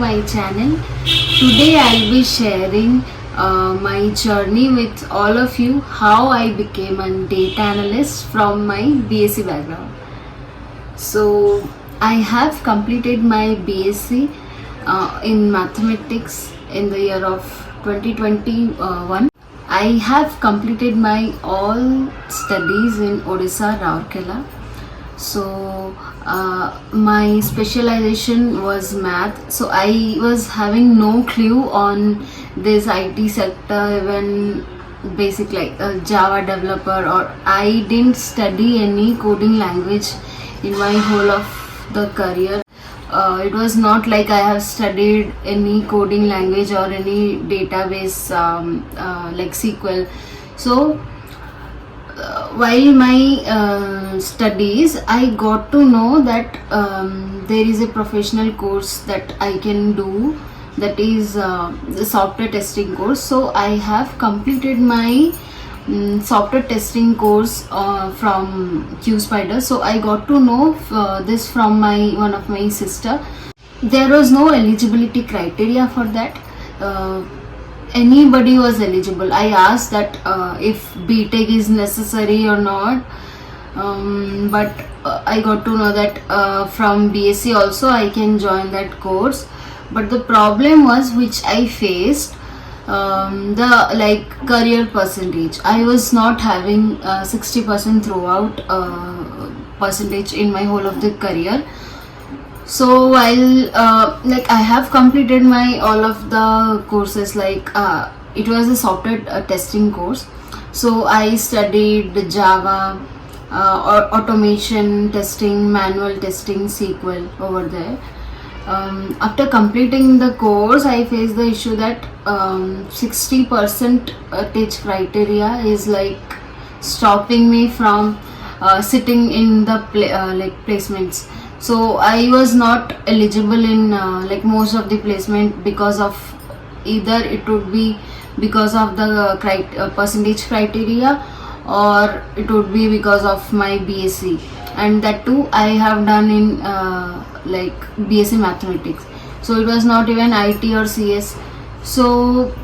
My channel. Today I'll be sharing my journey with all of you, how I became a data analyst from my BSc background. So I have completed my BSc in mathematics in the year of 2021. I have completed my all studies in Odisha, Rourkela. So my specialization was math. So I was having no clue on this IT sector, even basic like a Java developer, or I didn't study any coding language in my whole of the career. It was not like I have studied any coding language or any database like SQL. So while my studies, I got to know that there is a professional course that I can do, that is the software testing course. So I have completed my software testing course from QSpider. So I got to know this from my one of my sister. There was no eligibility criteria for that. Anybody was eligible. I asked that if BTech is necessary or not, but I got to know that from BSc also I can join that course. But the problem was which I faced, the like career percentage. I was not having 60% throughout percentage in my whole of the career. So while like I have completed my all of the courses, like it was a software testing course. So I studied Java, automation testing, manual testing, SQL over there. After completing the course, I faced the issue that 60% criteria is like stopping me from sitting in the like placements. So I was not eligible in like most of the placement because of either it would be because of the percentage criteria, or it would be because of my BSc, and that too I have done in like BSc mathematics. So it was not even IT or CS. So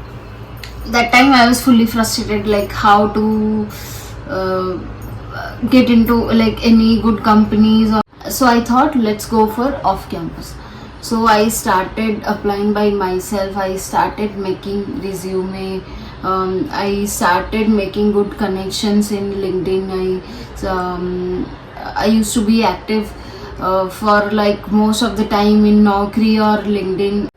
that time I was fully frustrated, like how to get into like any good companies. So I thought, let's go for off campus. So I started applying by myself. I started making resume. I started making good connections in LinkedIn. I used to be active for like most of the time in Naukri or LinkedIn.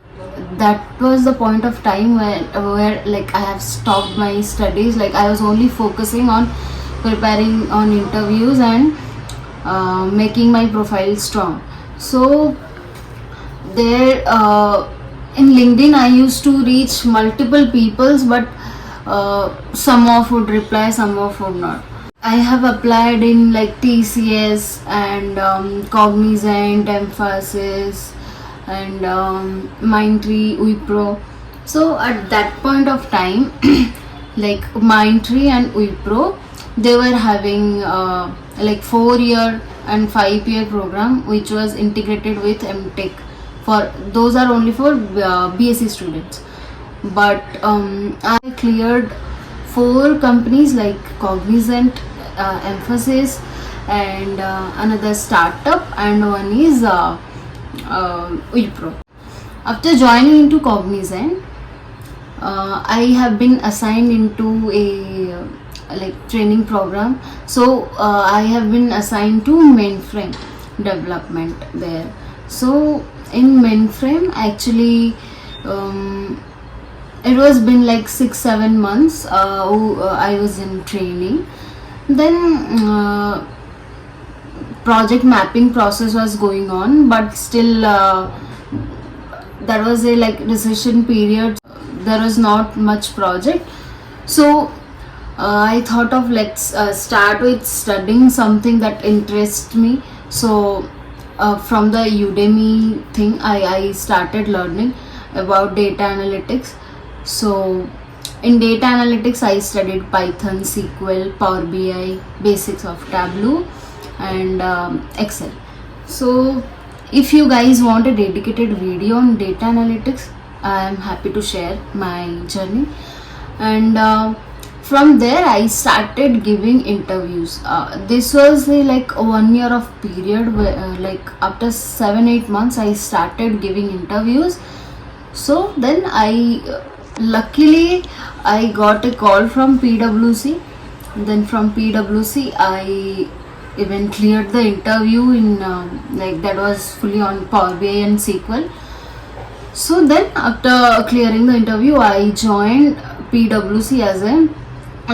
That was the point of time where like I have stopped my studies. Like I was only focusing on preparing on interviews and making my profile strong. So there in LinkedIn I used to reach multiple peoples, but some of would reply, some of would not. I have applied in like TCS and Cognizant, Emphasis, and Mindtree, Wipro. So at that point of time like Mindtree and Wipro, they were having like 4-year and 5-year program which was integrated with MTech. For those are only for BSc students. But I cleared 4 companies like Cognizant, Emphasis, and another startup, and one is Wipro. After joining into Cognizant, I have been assigned into a like training program. So I have been assigned to mainframe development there. So in mainframe, actually it was been like 6-7 months I was in training. Then project mapping process was going on, but still there was a like recession period. There was not much project. So I thought of let's start with studying something that interests me. So from the Udemy thing, I started learning about data analytics. So in data analytics, I studied Python, SQL, Power BI, basics of Tableau, and Excel. So If you guys want a dedicated video on data analytics, I am happy to share my journey. And from there I started giving interviews. This was like a 1 year of period where like after 7-8 months I started giving interviews. So then luckily I got a call from PwC. Then from PwC I even cleared the interview in like that was fully on Power BI and SQL. So then after clearing the interview I joined PwC as a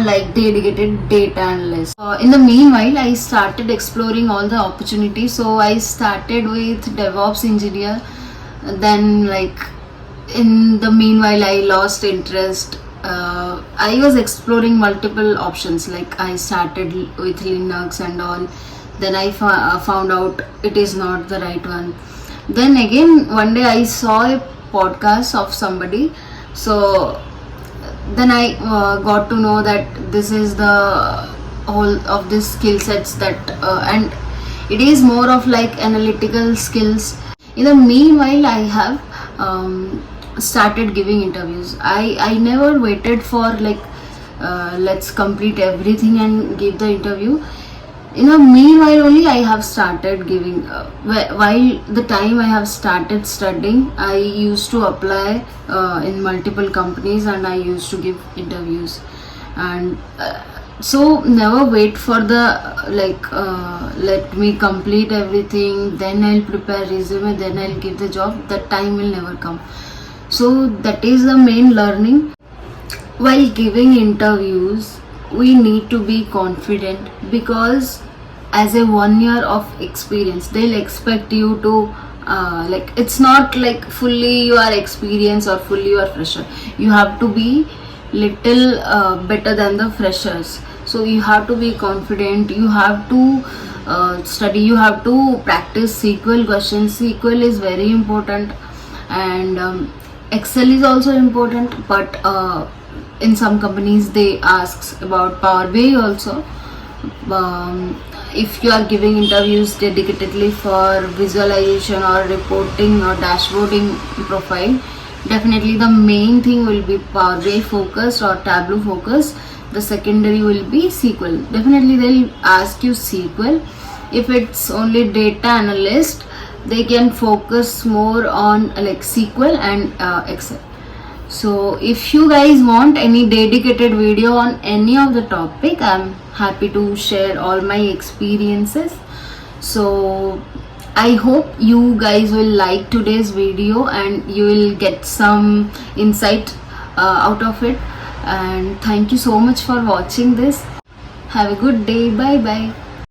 like dedicated data analyst. In the meanwhile I started exploring all the opportunities. So I started with DevOps engineer. Then like in the meanwhile I lost interest. I was exploring multiple options, like I started with Linux and all. Then I found out it is not the right one. Then again one day I saw a podcast of somebody. So then I got to know that this is the whole of this skill sets that and it is more of like analytical skills. In the meanwhile I have started giving interviews. I never waited for like let's complete everything and give the interview. In the meanwhile only I have started giving while the time I have started studying I used to apply in multiple companies and I used to give interviews. And so never wait for the like let me complete everything, then I'll prepare resume, then I'll give the job. That time will never come. So that is the main learning. While giving interviews we need to be confident, because as a 1 year of experience they'll expect you to like it's not like fully you are experienced or fully you are fresher. You have to be little better than the freshers. So you have to be confident, you have to study, you have to practice SQL questions. SQL is very important, and Excel is also important, but in some companies they ask about Power BI also. If you are giving interviews dedicatedly for visualization or reporting or dashboarding profile, definitely the main thing will be Power BI focused or Tableau focused. The secondary will be SQL. Definitely they'll ask you SQL. If it's only data analyst, they can focus more on like SQL and Excel. So if you guys want any dedicated video on any of the topic, I'm happy to share all my experiences. So I hope you guys will like today's video and you will get some insight out of it. And thank you so much for watching this. Have a good day. Bye bye.